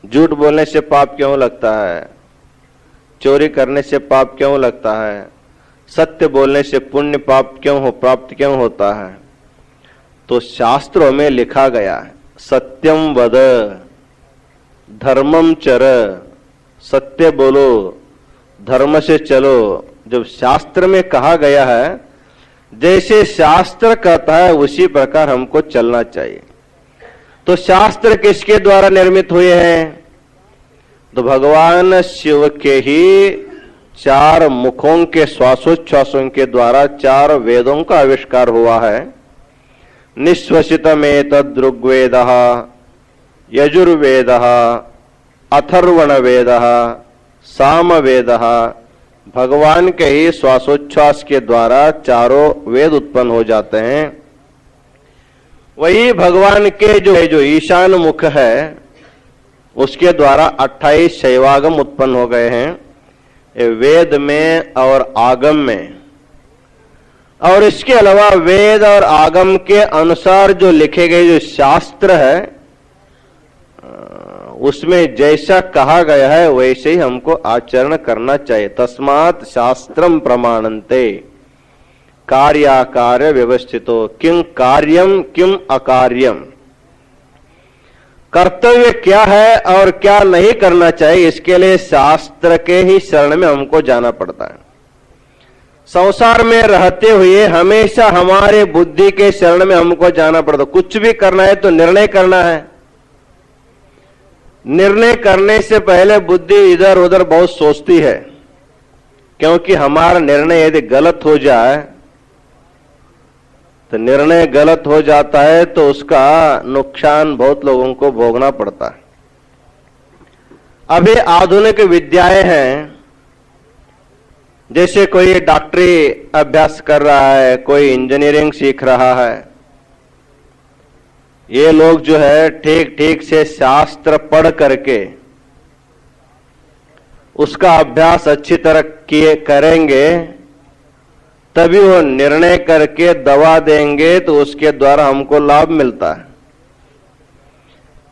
झूठ बोलने से पाप क्यों लगता है? चोरी करने से पाप क्यों लगता है? सत्य बोलने से पुण्य पाप प्राप्त क्यों होता है? तो शास्त्रों में लिखा गया है, सत्यम वद, धर्मम चर, सत्य बोलो, धर्म से चलो। जब शास्त्र में कहा गया है, जैसे शास्त्र कहता है उसी प्रकार हमको चलना चाहिए। तो शास्त्र किसके द्वारा निर्मित हुए हैं? तो भगवान शिव के ही चार मुखों के श्वासोच्छ्वासों के द्वारा चार वेदों का आविष्कार हुआ है। निश्वसितमेतद् ऋग्वेदः, यजुर्वेदः, अथर्वणवेदः, सामवेदः। भगवान के ही श्वासोच्छ्वास के द्वारा चारों वेद उत्पन्न हो जाते हैं। वही भगवान के जो ईशान मुख है, उसके द्वारा 28 शैवागम उत्पन्न हो गए हैं। ये वेद में और आगम में, और इसके अलावा वेद और आगम के अनुसार जो लिखे गए जो शास्त्र है उसमें जैसा कहा गया है वैसे ही हमको आचरण करना चाहिए। तस्मात् शास्त्रम प्रमाणन्ते कार्याकार्य व्यवस्थितो किं कार्यम किम अकार्यम। कर्तव्य क्या है और क्या नहीं करना चाहिए, इसके लिए शास्त्र के ही शरण में हमको जाना पड़ता है। संसार में रहते हुए हमेशा हमारे बुद्धि के शरण में हमको जाना पड़ता। कुछ भी करना है तो निर्णय करना है। निर्णय करने से पहले बुद्धि इधर उधर बहुत सोचती है, क्योंकि हमारा निर्णय यदि गलत हो जाए तो निर्णय गलत हो जाता है तो उसका नुकसान बहुत लोगों को भोगना पड़ता है। अभी आधुनिक विद्याएं हैं, जैसे कोई डॉक्टरी अभ्यास कर रहा है, कोई इंजीनियरिंग सीख रहा है। ये लोग जो है ठीक ठीक से शास्त्र पढ़ करके उसका अभ्यास अच्छी तरह किए करेंगे तभी वो निर्णय करके दवा देंगे तो उसके द्वारा हमको लाभ मिलता है।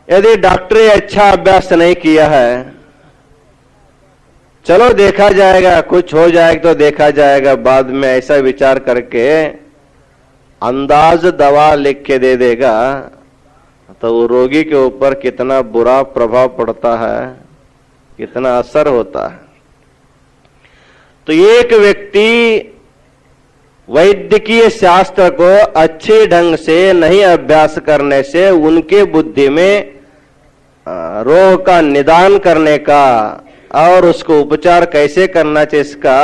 यदि डॉक्टरी अच्छा अभ्यास नहीं किया है, चलो देखा जाएगा, कुछ हो जाएगा तो देखा जाएगा बाद में, ऐसा विचार करके अंदाज दवा लिख के दे देगा तो वो रोगी के ऊपर कितना बुरा प्रभाव पड़ता है, कितना असर होता है। तो एक व्यक्ति वैद्यकीय शास्त्र को अच्छे ढंग से नहीं अभ्यास करने से उनके बुद्धि में रोग का निदान करने का और उसको उपचार कैसे करना चाहिए इसका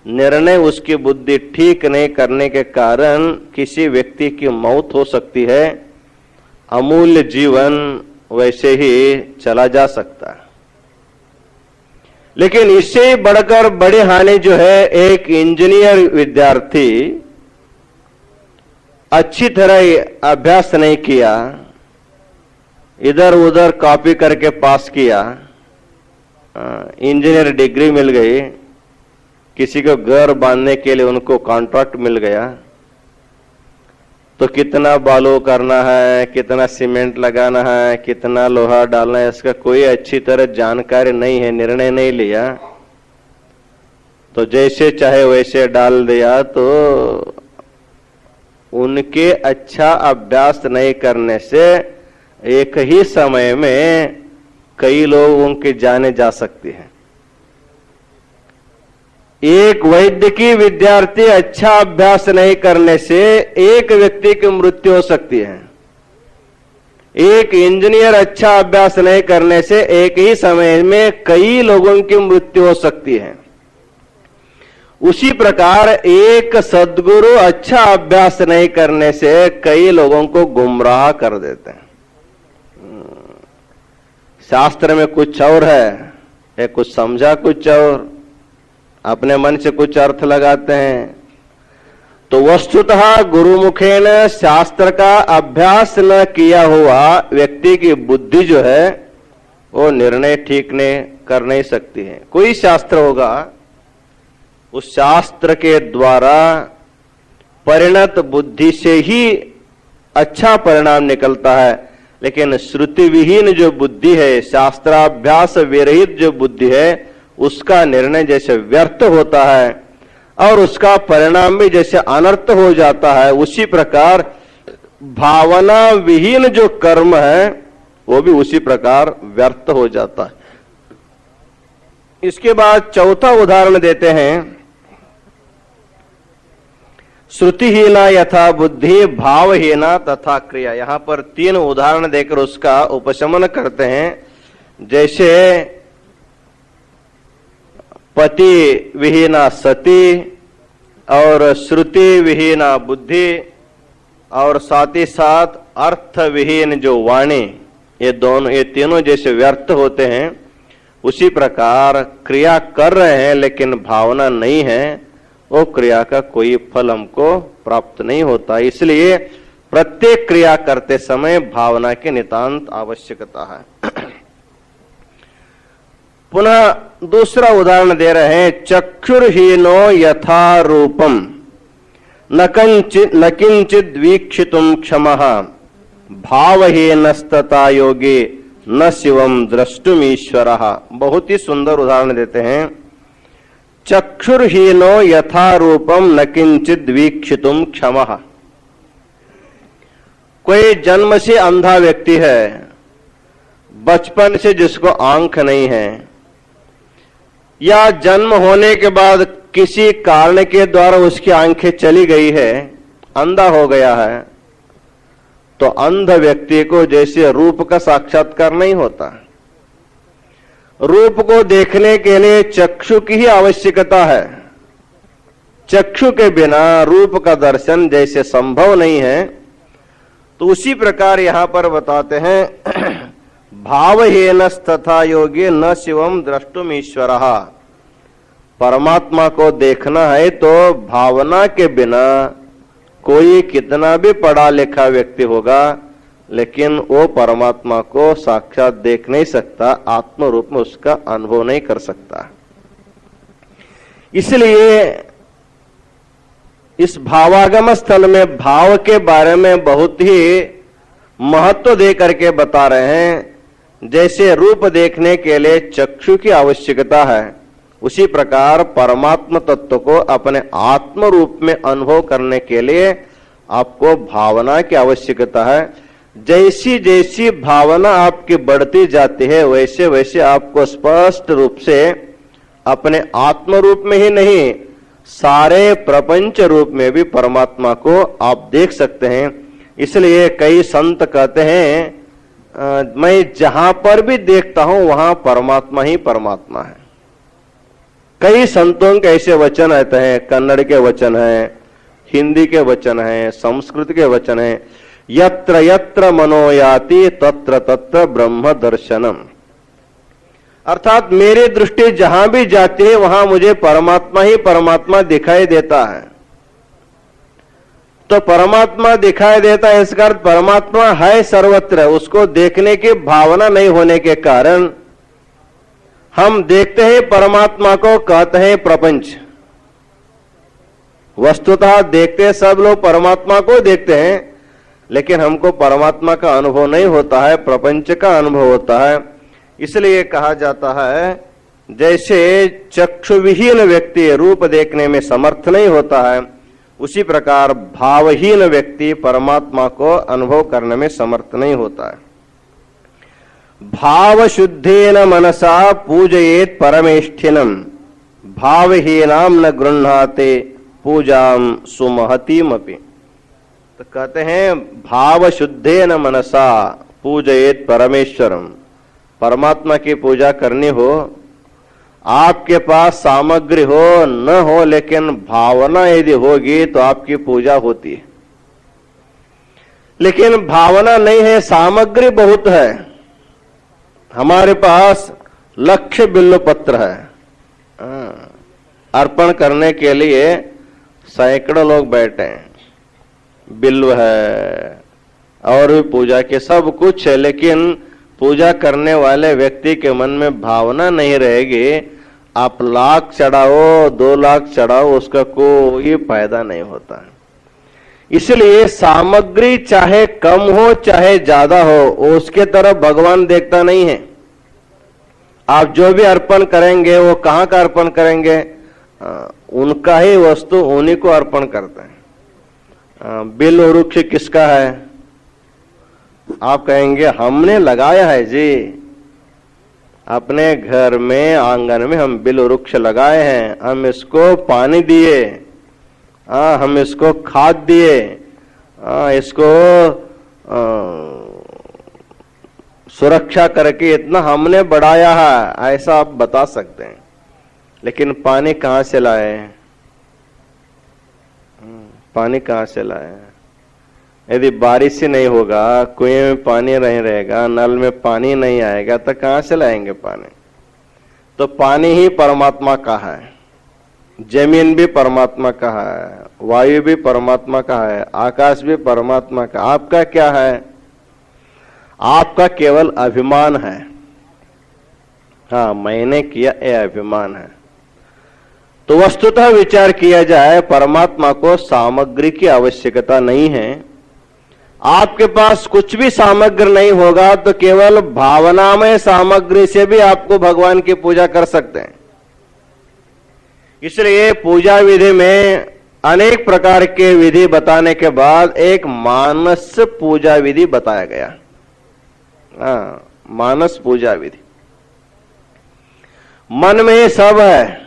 निर्णय उसकी बुद्धि ठीक नहीं करने के कारण किसी व्यक्ति की मौत हो सकती है, अमूल्य जीवन वैसे ही चला जा सकता है। लेकिन इससे बढ़कर बड़ी हानि जो है, एक इंजीनियर विद्यार्थी अच्छी तरह अभ्यास नहीं किया, इधर उधर कॉपी करके पास किया, इंजीनियर डिग्री मिल गई, किसी को घर बांधने के लिए उनको कॉन्ट्रैक्ट मिल गया, तो कितना बालू करना है, कितना सीमेंट लगाना है, कितना लोहा डालना है, इसका कोई अच्छी तरह जानकारी नहीं है, निर्णय नहीं लिया, तो जैसे चाहे वैसे डाल दिया। तो उनके अच्छा अभ्यास नहीं करने से एक ही समय में कई लोगों की जानें जा सकती है। एक वैद्यकीय विद्यार्थी अच्छा अभ्यास नहीं करने से एक व्यक्ति की मृत्यु हो सकती है। एक इंजीनियर अच्छा अभ्यास नहीं करने से एक ही समय में कई लोगों की मृत्यु हो सकती है। उसी प्रकार एक सद्गुरु अच्छा अभ्यास नहीं करने से कई लोगों को गुमराह कर देते हैं। शास्त्र में कुछ और है, ये कुछ समझा कुछ और, अपने मन से कुछ अर्थ लगाते हैं। तो वस्तुतः गुरुमुखेन शास्त्र का अभ्यास न किया हुआ व्यक्ति की बुद्धि जो है वो निर्णय ठीक नहीं कर नहीं सकती है। कोई शास्त्र होगा, उस शास्त्र के द्वारा परिणत बुद्धि से ही अच्छा परिणाम निकलता है, लेकिन श्रुति विहीन जो बुद्धि है, शास्त्राभ्यास विरहित जो बुद्धि है, उसका निर्णय जैसे व्यर्थ होता है और उसका परिणाम भी जैसे अनर्थ हो जाता है, उसी प्रकार भावना विहीन जो कर्म है वो भी उसी प्रकार व्यर्थ हो जाता है। इसके बाद चौथा उदाहरण देते हैं, श्रुतिहीना यथा बुद्धि भावहीना तथा क्रिया। यहां पर 3 उदाहरण देकर उसका उपशमन करते हैं। जैसे पति विहीना सती और श्रुति विहीना बुद्धि और साथ ही साथ अर्थ विहीन जो वाणी, ये तीनों जैसे व्यर्थ होते हैं, उसी प्रकार क्रिया कर रहे हैं लेकिन भावना नहीं है, वो क्रिया का कोई फल हमको प्राप्त नहीं होता। इसलिए प्रत्येक क्रिया करते समय भावना की नितांत आवश्यकता है। पुनः दूसरा उदाहरण दे रहे हैं, चक्षुर्हीनो यथा रूपम न किंचित वीक्षितुम क्षमः भावहीनस्तथा योगी न शिवम द्रष्टुमीश्वरः। बहुत ही सुंदर उदाहरण देते हैं। चक्षुर्हीनो यथा रूपम न किंचित वीक्षितुम क्षमः। कोई जन्म से अंधा व्यक्ति है, बचपन से जिसको आंख नहीं है, या जन्म होने के बाद किसी कारण के द्वारा उसकी आंखें चली गई है, अंधा हो गया है, तो अंध व्यक्ति को जैसे रूप का साक्षात्कार नहीं होता, रूप को देखने के लिए चक्षु की ही आवश्यकता है। चक्षु के बिना रूप का दर्शन जैसे संभव नहीं है, तो उसी प्रकार यहां पर बताते हैं, भावहीनस्तथा योगी न शिवम द्रष्टुम ईश्वरः। परमात्मा को देखना है तो भावना के बिना कोई कितना भी पढ़ा लिखा व्यक्ति होगा, लेकिन वो परमात्मा को साक्षात देख नहीं सकता, आत्म रूप में उसका अनुभव नहीं कर सकता। इसलिए इस भावागम स्थल में भाव के बारे में बहुत ही महत्व दे करके बता रहे हैं। जैसे रूप देखने के लिए चक्षु की आवश्यकता है, उसी प्रकार परमात्मा तत्व को अपने आत्म रूप में अनुभव करने के लिए आपको भावना की आवश्यकता है। जैसी जैसी भावना आपकी बढ़ती जाती है, वैसे वैसे आपको स्पष्ट रूप से अपने आत्म रूप में ही नहीं, सारे प्रपंच रूप में भी परमात्मा को आप देख सकते हैं। इसलिए कई संत कहते हैं, मैं जहां पर भी देखता हूं वहां परमात्मा ही परमात्मा है। कई संतों के ऐसे वचन आते हैं, कन्नड़ के वचन हैं, हिंदी के वचन हैं, संस्कृत के वचन हैं, यत्र यत्र मनोयाति तत्र तत्र ब्रह्म दर्शनम। अर्थात मेरी दृष्टि जहां भी जाती है वहां मुझे परमात्मा ही परमात्मा दिखाई देता है। तो परमात्मा दिखाई देता है, इसका अर्थ परमात्मा है सर्वत्र। उसको देखने की भावना नहीं होने के कारण हम देखते हैं परमात्मा को, कहते हैं प्रपंच। वस्तुतः देखते सब लोग परमात्मा को देखते हैं, लेकिन हमको परमात्मा का अनुभव नहीं होता है, प्रपंच का अनुभव होता है। इसलिए कहा जाता है, जैसे चक्षुविहीन व्यक्ति रूप देखने में समर्थ नहीं होता है, उसी प्रकार भावहीन व्यक्ति परमात्मा को अनुभव करने में समर्थ नहीं होता है। भाव शुद्धेन मनसा पूजयेत परमेष्ठिनम भावहीनाम न गृह्णाते पूजाम सुमहतिमपि। तो कहते हैं, भाव शुद्धेन मनसा पूजयेत परमेश्वरम। परमात्मा की पूजा करनी हो, आपके पास सामग्री हो न हो, लेकिन भावना यदि होगी तो आपकी पूजा होती है। लेकिन भावना नहीं है, सामग्री बहुत है। हमारे पास लक्ष्य बिल्व पत्र है, अर्पण करने के लिए सैकड़ों लोग बैठे हैं, बिल्व है और भी पूजा के सब कुछ है, लेकिन पूजा करने वाले व्यक्ति के मन में भावना नहीं रहेगी। आप लाख चढ़ाओ, 2 लाख चढ़ाओ, उसका कोई फायदा नहीं होता है। इसलिए सामग्री चाहे कम हो चाहे ज्यादा हो, उसके तरफ भगवान देखता नहीं है। आप जो भी अर्पण करेंगे वो कहाँ का अर्पण करेंगे? उनका ही वस्तु उन्हीं को अर्पण करते हैं। बिल्व वृक्ष किसका है? आप कहेंगे हमने लगाया है जी, अपने घर में आंगन में हम बिल्व वृक्ष लगाए हैं, हम इसको पानी दिए, हम इसको खाद दिए, इसको सुरक्षा करके इतना हमने बढ़ाया है, ऐसा आप बता सकते हैं। लेकिन पानी कहाँ से लाए? पानी कहाँ से लाए? यदि बारिश ही नहीं होगा, कुएं में पानी नहीं रहेगा, नल में पानी नहीं आएगा, तो कहाँ से लाएंगे पानी? तो पानी ही परमात्मा का है, जमीन भी परमात्मा का है, वायु भी परमात्मा का है, आकाश भी परमात्मा का। आपका क्या है? आपका केवल अभिमान है। हाँ मैंने किया, ये अभिमान है। तो वस्तुतः विचार किया जाए, परमात्मा को सामग्री की आवश्यकता नहीं है। आपके पास कुछ भी सामग्री नहीं होगा तो केवल भावनामय सामग्री से भी आपको भगवान की पूजा कर सकते हैं। इसलिए पूजा विधि में अनेक प्रकार के विधि बताने के बाद एक मानस पूजा विधि बताया गया। मानस पूजा विधि, मन में सब है,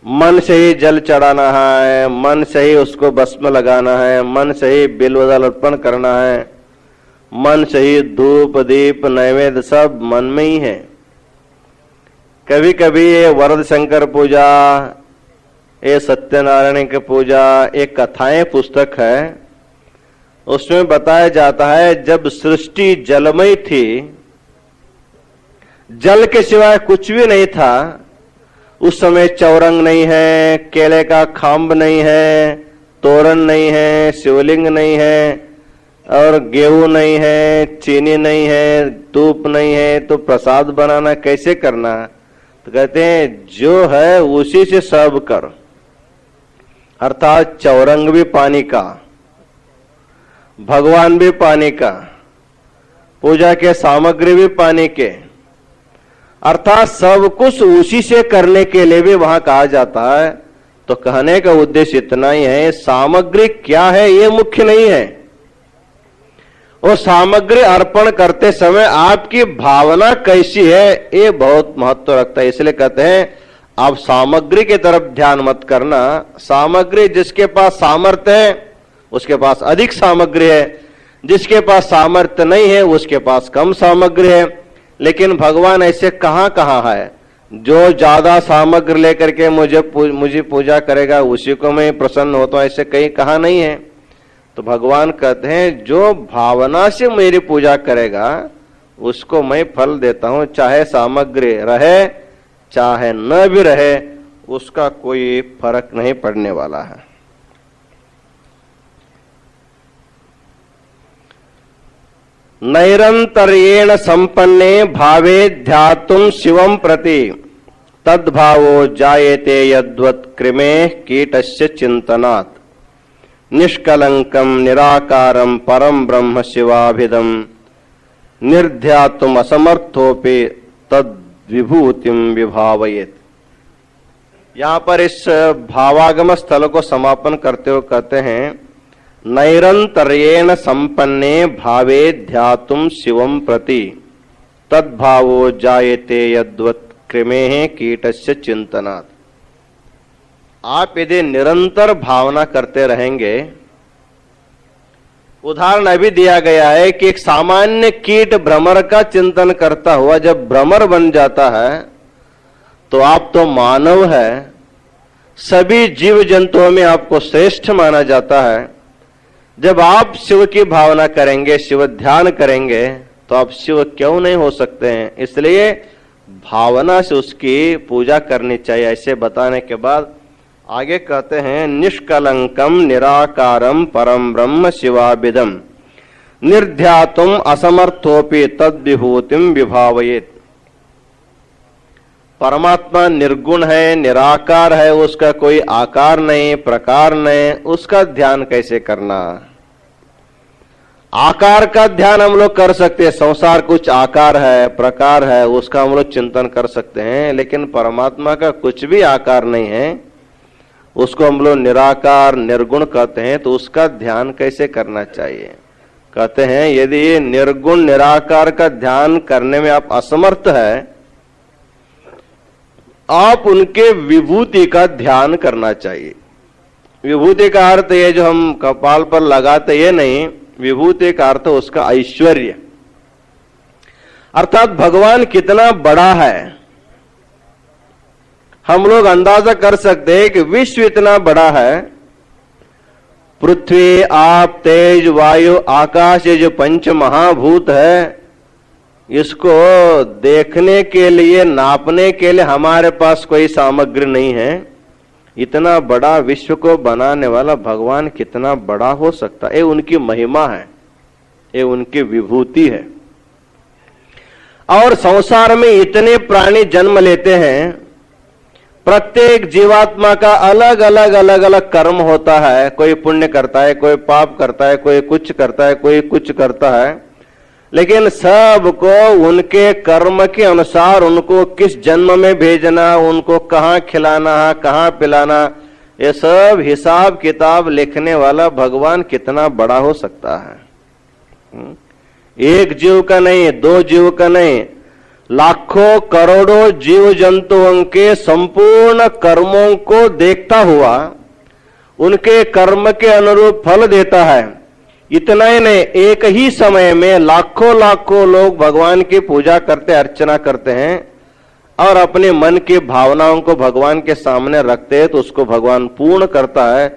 मन से ही जल चढ़ाना है, मन से ही उसको भस्म लगाना है, मन से ही बिल्व अर्पण करना है, मन से ही धूप दीप नैवेद्य सब मन में ही है। कभी कभी ये वरद शंकर पूजा, ये सत्यनारायण की पूजा, एक कथाएं पुस्तक है, उसमें बताया जाता है जब सृष्टि जलमय थी, जल के सिवाय कुछ भी नहीं था, उस समय चौरंग नहीं है, केले का खांब नहीं है, तोरण नहीं है, शिवलिंग नहीं है, और गेहूं नहीं है, चीनी नहीं है, धूप नहीं है, तो प्रसाद बनाना कैसे करना? तो कहते हैं जो है उसी से सब कर, अर्थात चौरंग भी पानी का, भगवान भी पानी का, पूजा के सामग्री भी पानी के, अर्थात सब कुछ उसी से करने के लिए भी वहां कहा जाता है। तो कहने का उद्देश्य इतना ही है, सामग्री क्या है ये मुख्य नहीं है, वो सामग्री अर्पण करते समय आपकी भावना कैसी है ये बहुत महत्व रखता है। इसलिए कहते हैं आप सामग्री की तरफ ध्यान मत करना। सामग्री जिसके पास सामर्थ्य है उसके पास अधिक सामग्री है, जिसके पास सामर्थ्य नहीं है उसके पास कम सामग्री है। लेकिन भगवान ऐसे कहां है, जो ज्यादा सामग्री लेकर के मुझे पूजा करेगा उसी को मैं प्रसन्न होता हूं, ऐसे कहीं कहा नहीं है। तो भगवान कहते हैं जो भावना से मेरी पूजा करेगा उसको मैं फल देता हूं, चाहे सामग्री रहे चाहे न भी रहे, उसका कोई फर्क नहीं पड़ने वाला है। नैरंतर्येण संपन्ने भावे ध्यातुम शिवम प्रति तद्भावो जायते यद्वत् कृमे कीटस्य चिंतनात् निष्कलंकम निराकारम परम ब्रह्म शिवाभिदम निर्ध्यातुम असमर्थोपि तद विभूतिम विभावयेत। यहां पर इस भावागम स्थल को समापन करते हुए कहते हैं नैरंतर्येण संपन्ने भावे ध्यातुम शिवम प्रति तद्भावो जायते यद्वत् कृमेः कीटस्य चिंतनात्। आप यदि निरंतर भावना करते रहेंगे, उदाहरण अभी दिया गया है कि एक सामान्य कीट भ्रमर का चिंतन करता हुआ जब भ्रमर बन जाता है तो आप तो मानव है, सभी जीव जंतुओं में आपको श्रेष्ठ माना जाता है। जब आप शिव की भावना करेंगे, शिव ध्यान करेंगे, तो आप शिव क्यों नहीं हो सकते हैं? इसलिए भावना से उसकी पूजा करनी चाहिए। ऐसे बताने के बाद आगे कहते हैं निष्कलंकम निराकारम परम ब्रह्म शिवाभिदम निर्ध्यातुम असमर्थोपि तद विभूतिम विभावयेत। परमात्मा निर्गुण है, निराकार है, उसका कोई आकार नहीं, प्रकार नहीं, उसका ध्यान कैसे करना? आकार का ध्यान हम लोग कर सकते हैं, संसार कुछ आकार है, प्रकार है, उसका हम लोग चिंतन कर सकते हैं, लेकिन परमात्मा का कुछ भी आकार नहीं है, उसको हम लोग निराकार निर्गुण कहते हैं, तो उसका ध्यान कैसे करना चाहिए? कहते हैं यदि निर्गुण निराकार का ध्यान करने में आप असमर्थ है, आप उनके विभूति का ध्यान करना चाहिए। विभूति का अर्थ ये जो हम कपाल पर लगाते ये नहीं, विभूति का अर्थ उसका ऐश्वर्य, अर्थात भगवान कितना बड़ा है। हम लोग अंदाजा कर सकते हैं कि विश्व इतना बड़ा है, पृथ्वी आप तेज वायु आकाश ये जो पंच महाभूत है, इसको देखने के लिए नापने के लिए हमारे पास कोई सामग्री नहीं है। इतना बड़ा विश्व को बनाने वाला भगवान कितना बड़ा हो सकता है? ये उनकी महिमा है, ये उनकी विभूति है। और संसार में इतने प्राणी जन्म लेते हैं, प्रत्येक जीवात्मा का अलग अलग कर्म होता है। कोई पुण्य करता है, कोई पाप करता है, कोई कुछ करता है, कोई कुछ करता है, लेकिन सबको उनके कर्म के अनुसार उनको किस जन्म में भेजना, उनको कहाँ खिलाना है, कहाँ पिलाना, ये सब हिसाब किताब लिखने वाला भगवान कितना बड़ा हो सकता है। एक जीव का नहीं, दो जीव का नहीं, लाखों करोड़ों जीव जंतुओं के संपूर्ण कर्मों को देखता हुआ उनके कर्म के अनुरूप फल देता है। इतना ही नहीं, एक ही समय में लाखों लाखों लोग भगवान की पूजा करते, अर्चना करते हैं और अपने मन की भावनाओं को भगवान के सामने रखते हैं, तो उसको भगवान पूर्ण करता है।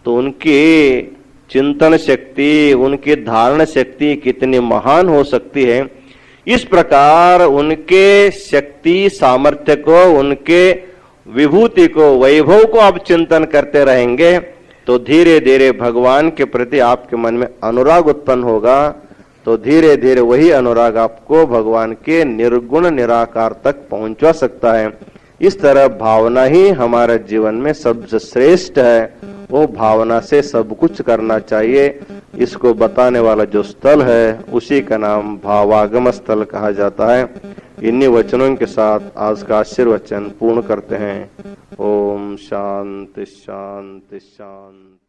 तो उनकी चिंतन शक्ति, उनकी धारण शक्ति कितनी महान हो सकती है। इस प्रकार उनके शक्ति सामर्थ्य को, उनके विभूति को, वैभव को आप चिंतन करते रहेंगे तो धीरे धीरे भगवान के प्रति आपके मन में अनुराग उत्पन्न होगा। तो धीरे धीरे वही अनुराग आपको भगवान के निर्गुण निराकार तक पहुंचा सकता है। इस तरह भावना ही हमारे जीवन में सबसे श्रेष्ठ है। वो भावना से सब कुछ करना चाहिए। इसको बताने वाला जो स्थल है उसी का नाम भावागम स्थल कहा जाता है। इन्हीं वचनों के साथ आज का आशीर्वचन पूर्ण करते हैं। ओम शांति शांति शांति।